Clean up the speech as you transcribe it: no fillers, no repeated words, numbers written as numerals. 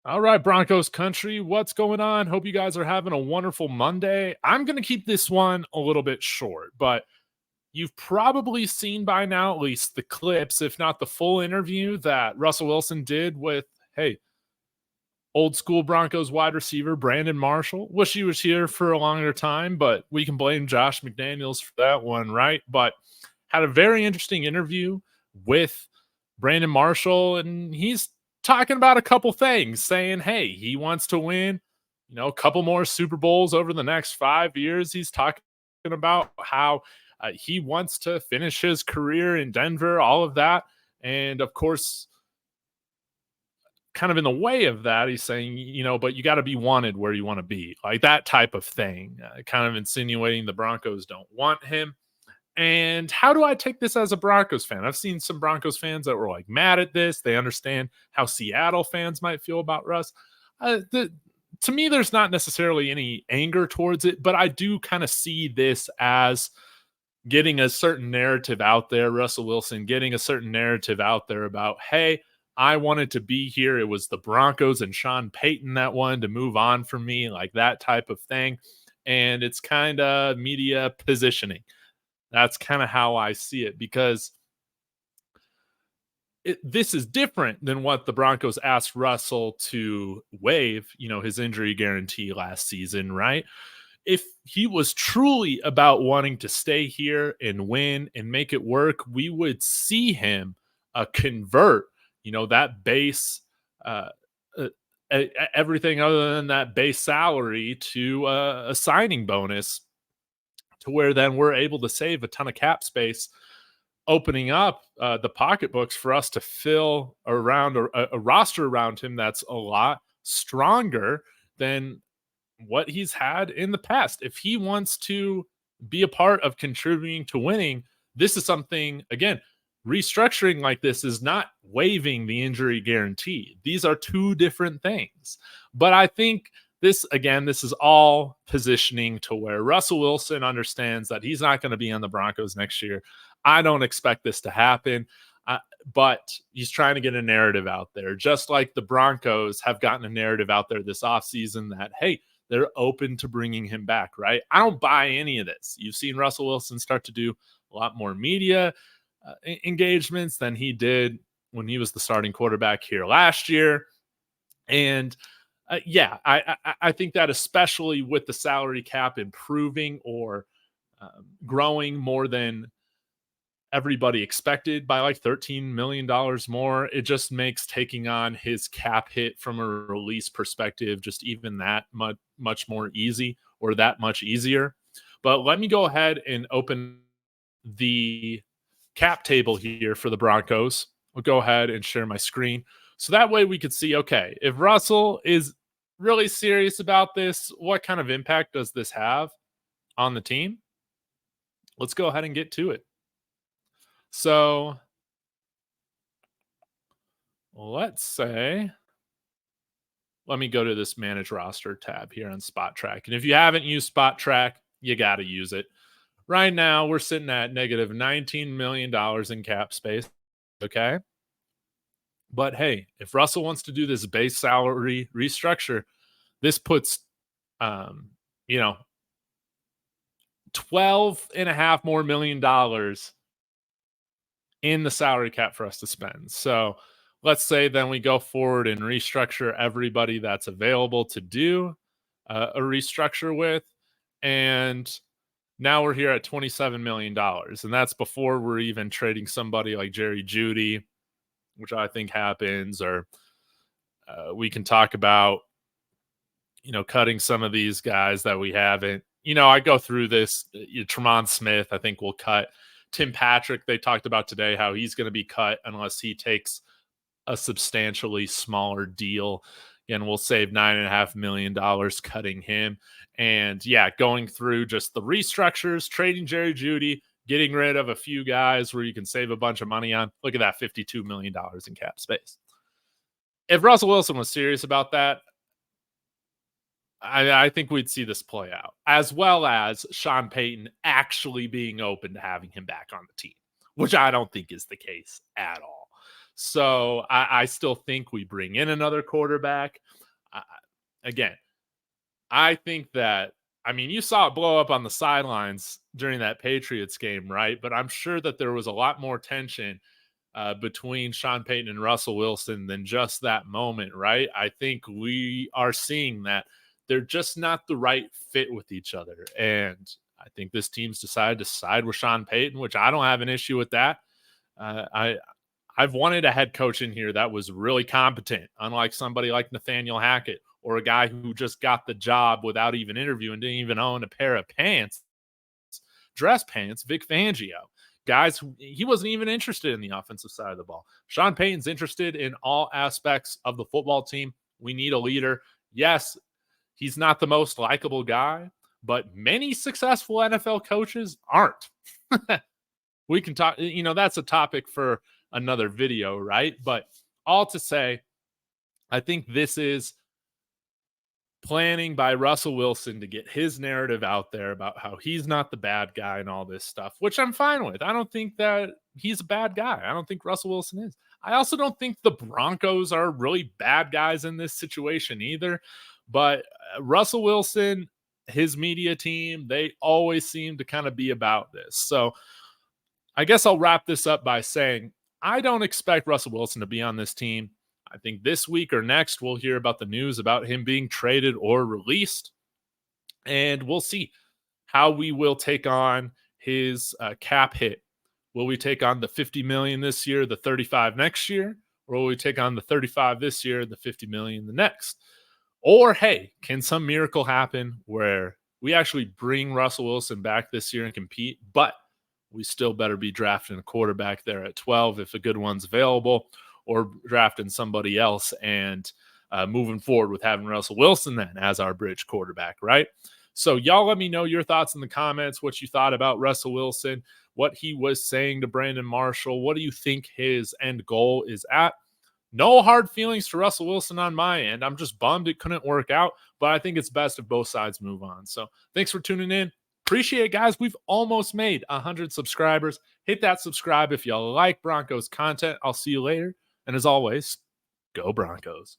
All right, Broncos country, what's going on? Hope you guys are having a wonderful Monday. I'm going to keep this one a little bit short, but you've probably seen by now, at least the clips, if not the full interview that Russell Wilson did with, hey, old school Broncos wide receiver Brandon Marshall. Wish he was here for a longer time, but we can blame Josh McDaniels for that one, right? But had a very interesting interview with Brandon Marshall, and he's talking about a couple things, saying, hey, he wants to win, a couple more Super Bowls over the next 5 years. He's talking about how he wants to finish his career in Denver, all of that. And of course, kind of in the way of that, he's saying, but you got to be wanted where you want to be, like that type of thing, kind of insinuating the Broncos don't want him. And how do I take this as a Broncos fan? I've seen some Broncos fans that were like mad at this. They understand how Seattle fans might feel about Russ. To me, there's not necessarily any anger towards it, but I do kind of see this as getting a certain narrative out there. Russell Wilson getting a certain narrative out there about, hey, I wanted to be here. It was the Broncos and Sean Payton that wanted to move on from me, like that type of thing. And it's kind of media positioning. That's kind of how I see it, because this is different than what the Broncos asked Russell to waive, his injury guarantee last season, right? If he was truly about wanting to stay here and win and make it work, we would see him convert, that base, everything other than that base salary to a signing bonus, to where then we're able to save a ton of cap space, opening up the pocketbooks for us to fill around a roster around him that's a lot stronger than what he's had in the past. If he wants to be a part of contributing to winning, this is something, again, restructuring like this is not waiving the injury guarantee. These are two different things. But I think this is all positioning to where Russell Wilson understands that he's not going to be on the Broncos next year. I don't expect this to happen, but he's trying to get a narrative out there, just like the Broncos have gotten a narrative out there this offseason that, hey, they're open to bringing him back, right? I don't buy any of this. You've seen Russell Wilson start to do a lot more media engagements than he did when he was the starting quarterback here last year. And I think that especially with the salary cap improving or growing more than everybody expected by like $13 million more, it just makes taking on his cap hit from a release perspective just even that much more easy, or that much easier. But let me go ahead and open the cap table here for the Broncos. We'll go ahead and share my screen, so that way we could see, okay, if Russell is really serious about this, what kind of impact does this have on the team? Let's go ahead and get to it. So let's say, let me go to this manage roster tab here on Spot Track. And if you haven't used Spot Track, you got to use it. Right now, we're sitting at negative $19 million in cap space. Okay. But hey, if Russell wants to do this base salary restructure, this puts, $12.5 more million in the salary cap for us to spend. So let's say then we go forward and restructure everybody that's available to do a restructure with. And now we're here at $27 million. And that's before we're even trading somebody like Jerry Jeudy, which I think happens, or we can talk about, cutting some of these guys that we haven't. I go through this. Tremont Smith, I think we'll cut. Tim Patrick, they talked about today how he's going to be cut unless he takes a substantially smaller deal. And we'll save $9.5 million cutting him. And yeah, going through just the restructures, trading Jerry Jeudy, getting rid of a few guys where you can save a bunch of money on. Look at that, $52 million in cap space. If Russell Wilson was serious about that, I think we'd see this play out, as well as Sean Payton actually being open to having him back on the team, which I don't think is the case at all. So I still think we bring in another quarterback. I, again, I think that, I mean, you saw it blow up on the sidelines during that Patriots game, right? But I'm sure that there was a lot more tension between Sean Payton and Russell Wilson than just that moment, right? I think we are seeing that they're just not the right fit with each other. And I think this team's decided to side with Sean Payton, which I don't have an issue with that. I've wanted a head coach in here that was really competent, unlike somebody like Nathaniel Hackett or a guy who just got the job without even interviewing, didn't even own a pair of pants, dress pants, Vic Fangio. Guys, he wasn't even interested in the offensive side of the ball. Sean Payton's interested in all aspects of the football team. We need a leader. Yes, he's not the most likable guy, but many successful NFL coaches aren't. We can talk, that's a topic for another video, right? But all to say, I think this is planning by Russell Wilson to get his narrative out there about how he's not the bad guy and all this stuff, which I'm fine with. I don't think that he's a bad guy. I don't think Russell Wilson is. I also don't think the Broncos are really bad guys in this situation either. But Russell Wilson, his media team, they always seem to kind of be about this. So I guess I'll wrap this up by saying I don't expect Russell Wilson to be on this team. I think this week or next, we'll hear about the news about him being traded or released. And we'll see how we will take on his cap hit. Will we take on the $50 million this year, the $35 next year? Or will we take on the $35 this year, the $50 million the next? Or, hey, can some miracle happen where we actually bring Russell Wilson back this year and compete, but we still better be drafting a quarterback there at 12 if a good one's available, or drafting somebody else and moving forward with having Russell Wilson then as our bridge quarterback, right? So y'all let me know your thoughts in the comments, what you thought about Russell Wilson, what he was saying to Brandon Marshall. What do you think his end goal is at? No hard feelings to Russell Wilson on my end. I'm just bummed it couldn't work out, but I think it's best if both sides move on. So thanks for tuning in. Appreciate it, guys. We've almost made 100 subscribers. Hit that subscribe if you like Broncos content. I'll see you later. And as always, go Broncos.